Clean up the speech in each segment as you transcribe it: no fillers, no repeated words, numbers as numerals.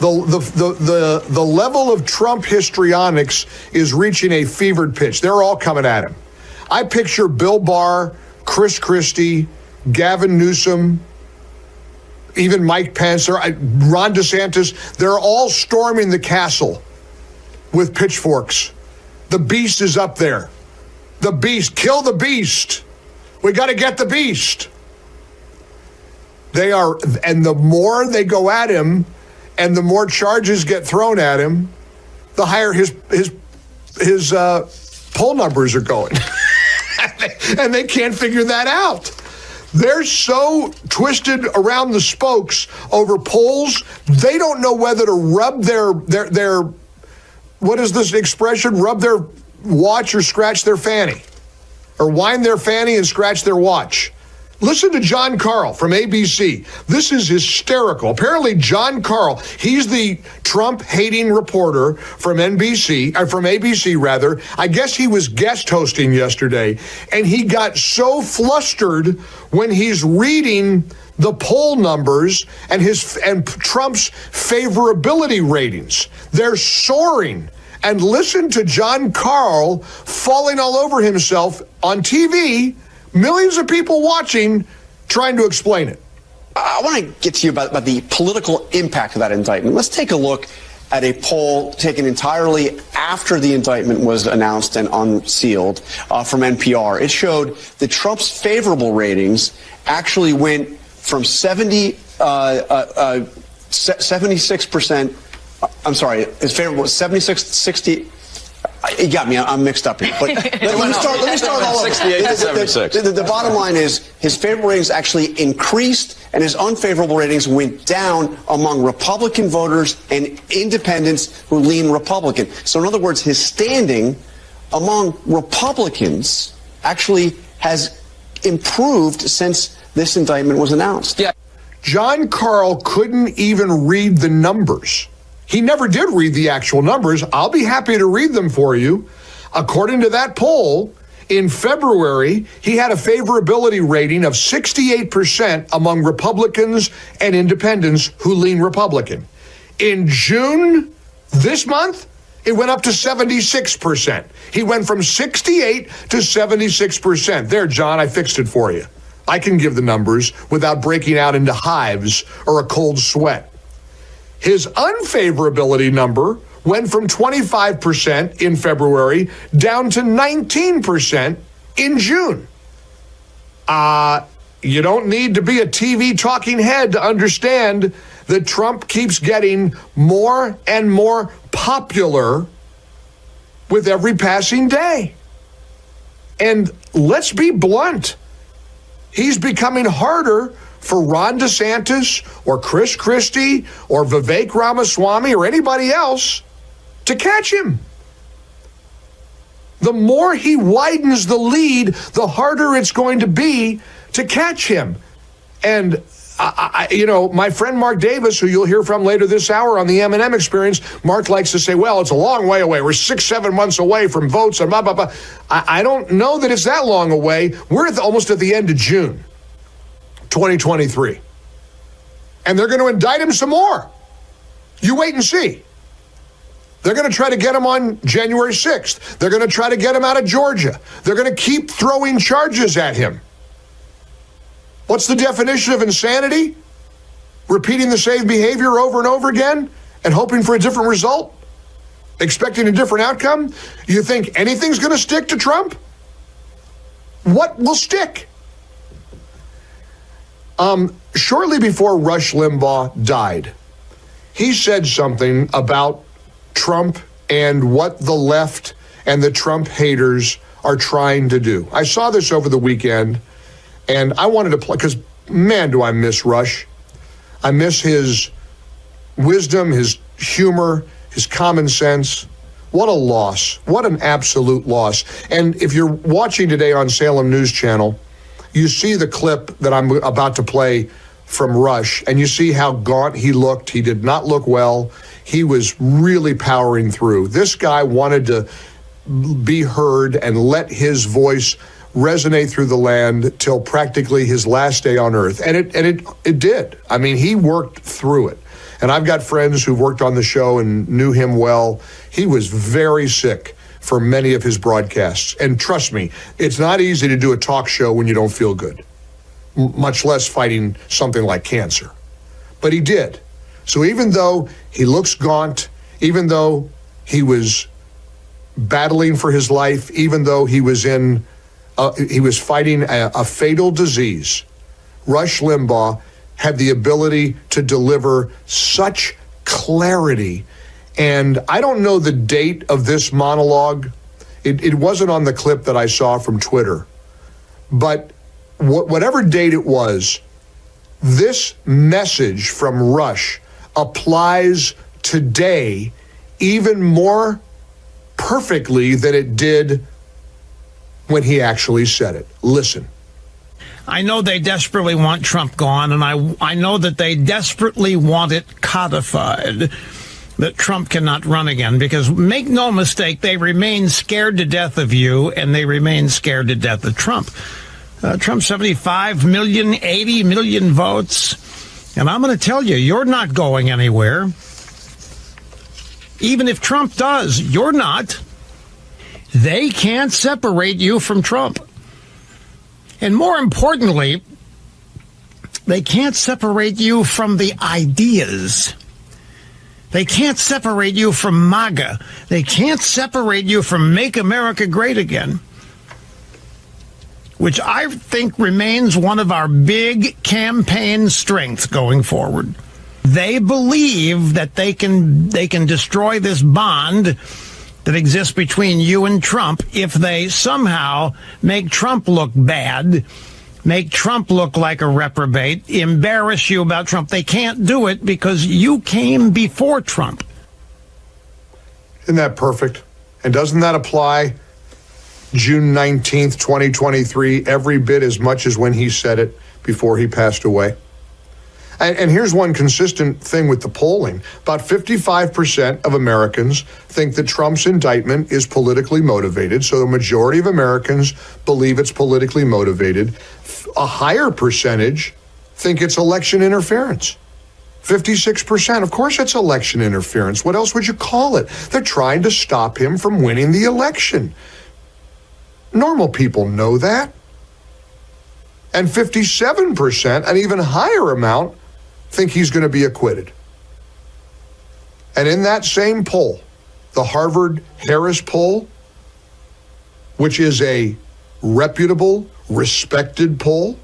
The level of Trump histrionics is reaching a fevered pitch. They're all coming at him. I picture Bill Barr, Chris Christie, Gavin Newsom, even Mike Pence, Ron DeSantis. They're all storming the castle with pitchforks. The beast is up there. The beast. Kill the beast. We got to get the beast. They are, and the more they go at him, and the more charges get thrown at him, the higher his poll numbers are going. And they can't figure that out. They're so twisted around the spokes over polls, they don't know whether to rub their what is this expression? Rub their watch or scratch their fanny. Or wind their fanny and scratch their watch. Listen to John Carl from ABC. This is hysterical. Apparently, John Carl, he's the Trump-hating reporter from ABC rather. I guess he was guest hosting yesterday, and he got so flustered when he's reading the poll numbers and Trump's favorability ratings. They're soaring. And listen to John Carl falling all over himself on TV. Millions of people watching, trying to explain it. I want to get to you about the political impact of that indictment. Let's take a look at a poll taken entirely after the indictment was announced and unsealed from NPR. It showed that Trump's favorable ratings actually went from 76%. I'm sorry, his favorable was 60. You got me. I'm mixed up here. But let me start all over. 68 to 76. The bottom line is his favorable ratings actually increased and his unfavorable ratings went down among Republican voters and independents who lean Republican. So in other words, his standing among Republicans actually has improved since this indictment was announced. Yeah. John Carl couldn't even read the numbers. He never did read the actual numbers. I'll be happy to read them for you. According to that poll, in February, he had a favorability rating of 68% among Republicans and independents who lean Republican. In June, this month, it went up to 76%. He went from 68 to 76%. There, John, I fixed it for you. I can give the numbers without breaking out into hives or a cold sweat. His unfavorability number went from 25% in February down to 19% in June. You don't need to be a TV talking head to understand that Trump keeps getting more and more popular with every passing day. And let's be blunt. He's becoming harder for Ron DeSantis or Chris Christie or Vivek Ramaswamy or anybody else to catch him. The more he widens the lead, the harder it's going to be to catch him. And, my friend Mark Davis, who you'll hear from later this hour on the M&M Experience, Mark likes to say, well, it's a long way away. We're 6-7 months away from votes and blah, blah, blah. I don't know that it's that long away. We're almost at the end of June 2023. And they're going to indict him some more. You wait and see. They're going to try to get him on January 6th. They're going to try to get him out of Georgia. They're going to keep throwing charges at him. What's the definition of insanity? Repeating the same behavior over and over again and hoping for a different result? Expecting a different outcome? You think anything's going to stick to Trump? What will stick? Shortly before Rush Limbaugh died, he said something about Trump and what the left and the Trump haters are trying to do. I saw this over the weekend, and I wanted to play, because, man, do I miss Rush. I miss his wisdom, his humor, his common sense. What a loss. What an absolute loss. And if you're watching today on Salem News Channel, you see the clip that I'm about to play from Rush, and you see how gaunt he looked. He did not look well. He was really powering through. This guy wanted to be heard and let his voice resonate through the land till practically his last day on earth. And it did. I mean, he worked through it. And I've got friends who've worked on the show and knew him well. He was very sick for many of his broadcasts. And trust me, it's not easy to do a talk show when you don't feel good, much less fighting something like cancer. But he did. So even though he looks gaunt, even though he was battling for his life, even though he was fighting a fatal disease, Rush Limbaugh had the ability to deliver such clarity. And I don't know the date of this monologue. It wasn't on the clip that I saw from Twitter. But whatever date it was, this message from Rush applies today even more perfectly than it did when he actually said it. Listen. I know they desperately want Trump gone, and I know that they desperately want it codified, that Trump cannot run again, because make no mistake, they remain scared to death of you, and they remain scared to death of Trump. Trump, 75 million, 80 million votes, and I'm going to tell you, you're not going anywhere. Even if Trump does, you're not. They can't separate you from Trump. And more importantly, they can't separate you from the ideas. They can't separate you from MAGA. They can't separate you from Make America Great Again, which I think remains one of our big campaign strengths going forward. They believe that they can destroy this bond that exists between you and Trump if they somehow make Trump look bad, make Trump look like a reprobate, embarrass you about Trump. They can't do it because you came before Trump. Isn't that perfect? And doesn't that apply June 19th, 2023, every bit as much as when he said it before he passed away? And here's one consistent thing with the polling. About 55% of Americans think that Trump's indictment is politically motivated. So the majority of Americans believe it's politically motivated. A higher percentage think it's election interference. 56%. Of course it's election interference. What else would you call it? They're trying to stop him from winning the election. Normal people know that. And 57%, an even higher amount, think he's going to be acquitted. And in that same poll, the Harvard-Harris poll, which is a reputable, respected poll,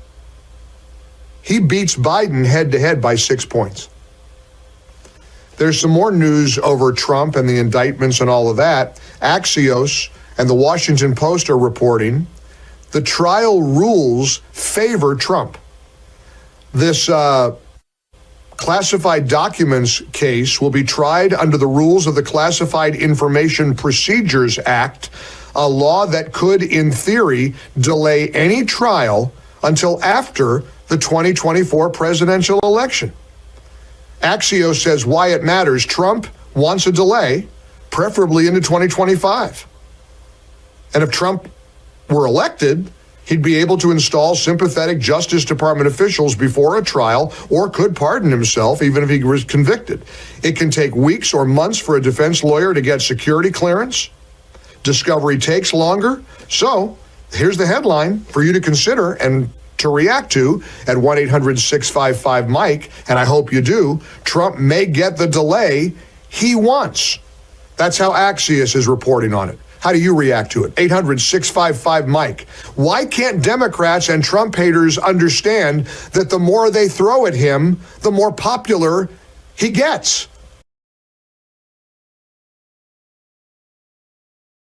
he beats Biden head-to-head by 6 points. There's some more news over Trump and the indictments and all of that. Axios and the Washington Post are reporting the trial rules favor Trump. This classified documents case will be tried under the rules of the Classified Information Procedures Act, a law that could, in theory, delay any trial until after the 2024 presidential election. Axios says why it matters. Trump wants a delay, preferably into 2025. And if Trump were elected, he'd be able to install sympathetic Justice Department officials before a trial or could pardon himself even if he was convicted. It can take weeks or months for a defense lawyer to get security clearance. Discovery takes longer. So here's the headline for you to consider and to react to at 1-800-655-MIKE, and I hope you do. Trump may get the delay he wants. That's how Axios is reporting on it. How do you react to it? 800-655-MIKE. Why can't Democrats and Trump haters understand that the more they throw at him, the more popular he gets?